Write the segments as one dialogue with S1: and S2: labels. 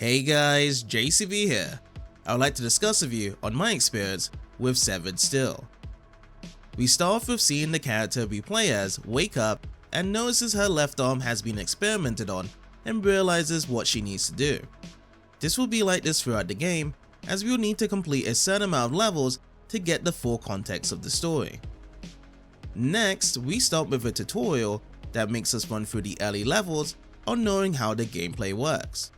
S1: Hey guys, JCB here. I would like to discuss with you on my experience with Severed Steel. We start off with seeing the character we play as wake up and notices her left arm has been experimented on and realizes what she needs to do. This will be like this throughout the game, as we will need to complete a certain amount of levels to get the full context of the story. Next, we start with a tutorial that makes us run through the early levels on knowing how the gameplay works.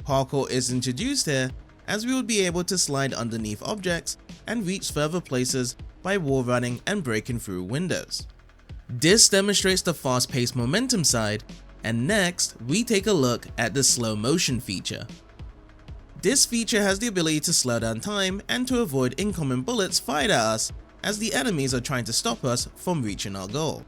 S1: Parkour is introduced here, as we will be able to slide underneath objects and reach further places by wall running and breaking through windows. This demonstrates the fast-paced momentum side, and next we take a look at the slow motion feature. This feature has the ability to slow down time and to avoid incoming bullets fired at us as the enemies are trying to stop us from reaching our goal.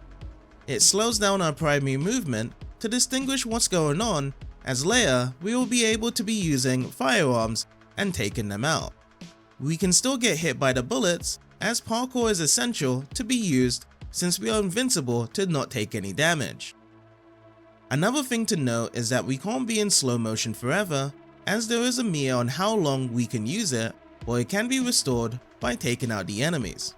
S1: It slows down our primary movement to distinguish what's going on, as later we will be able to be using firearms and taking them out. We can still get hit by the bullets, as parkour is essential to be used since we are invincible to not take any damage. Another thing to note is that we can't be in slow motion forever, as there is a meter on how long we can use it, or it can be restored by taking out the enemies.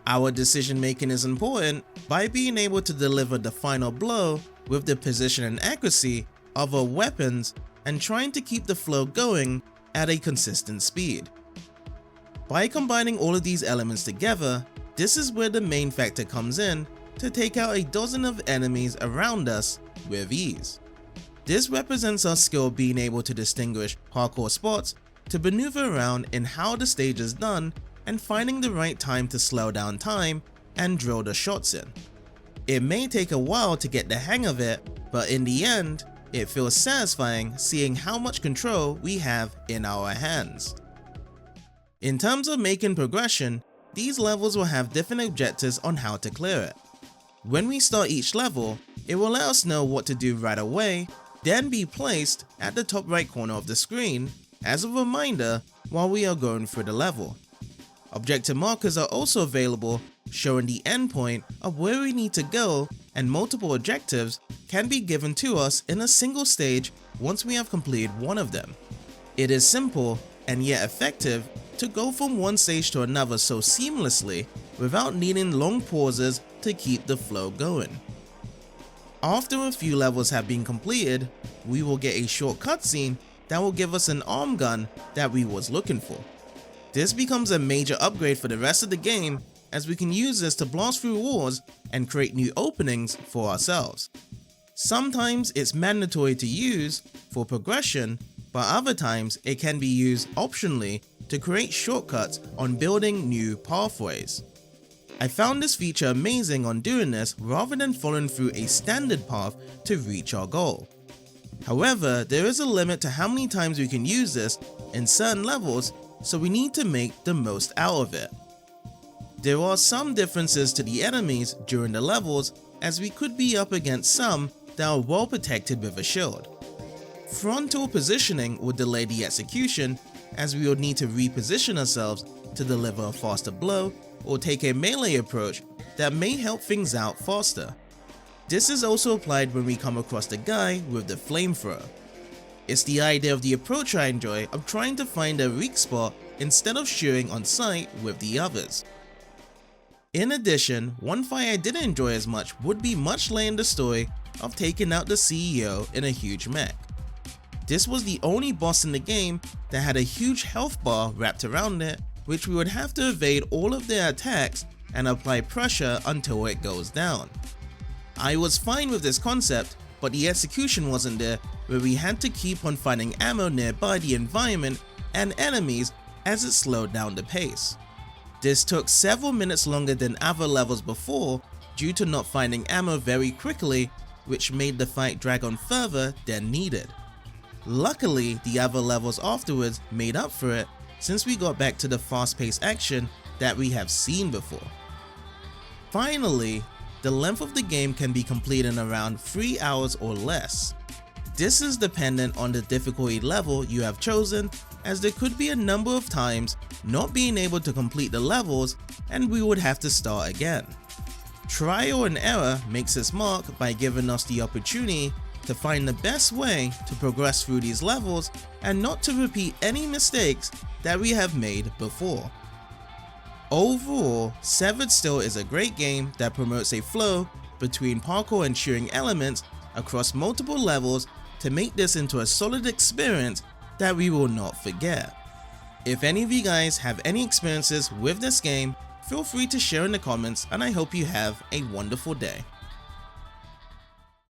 S1: Our decision making is important by being able to deliver the final blow with the position and accuracy of our weapons and trying to keep the flow going at a consistent speed. By combining all of these elements together, this is where the main factor comes in to take out a dozen of enemies around us with ease. This represents our skill being able to distinguish parkour spots to maneuver around in how the stage is done and finding the right time to slow down time and drill the shots in. It may take a while to get the hang of it, but in the end, it feels satisfying seeing how much control we have in our hands. In terms of making progression, these levels will have different objectives on how to clear it. When we start each level, it will let us know what to do right away, then be placed at the top right corner of the screen as a reminder while we are going through the level. Objective markers are also available, showing the endpoint of where we need to go, and multiple objectives can be given to us in a single stage once we have completed one of them. It is simple and yet effective to go from one stage to another so seamlessly without needing long pauses to keep the flow going. After a few levels have been completed, we will get a short cutscene that will give us an arm gun that we was looking for. This becomes a major upgrade for the rest of the game, as we can use this to blast through walls and create new openings for ourselves. Sometimes it's mandatory to use for progression, but other times it can be used optionally to create shortcuts on building new pathways. I found this feature amazing on doing this rather than following through a standard path to reach our goal. However, there is a limit to how many times we can use this in certain levels, so we need to make the most out of it. There are some differences to the enemies during the levels, as we could be up against some that are well protected with a shield. Frontal positioning would delay the execution, as we would need to reposition ourselves to deliver a faster blow or take a melee approach that may help things out faster. This is also applied when we come across the guy with the flamethrower. It's the idea of the approach I enjoy of trying to find a weak spot instead of shooting on sight with the others. In addition, one fight I didn't enjoy as much would be much later in the story of taking out the CEO in a huge mech. This was the only boss in the game that had a huge health bar wrapped around it, which we would have to evade all of their attacks and apply pressure until it goes down. I was fine with this concept, but the execution wasn't there, where we had to keep on finding ammo nearby the environment and enemies as it slowed down the pace. This took several minutes longer than other levels before due to not finding ammo very quickly, which made the fight drag on further than needed. Luckily, the other levels afterwards made up for it, since we got back to the fast-paced action that we have seen before. Finally, the length of the game can be completed in around 3 hours or less. This is dependent on the difficulty level you have chosen, as there could be a number of times not being able to complete the levels and we would have to start again. Trial and error makes its mark by giving us the opportunity to find the best way to progress through these levels and not to repeat any mistakes that we have made before. Overall, Severed Still is a great game that promotes a flow between parkour and shooting elements across multiple levels to make this into a solid experience that we will not forget. If any of you guys have any experiences with this game, feel free to share in the comments, and I hope you have a wonderful day.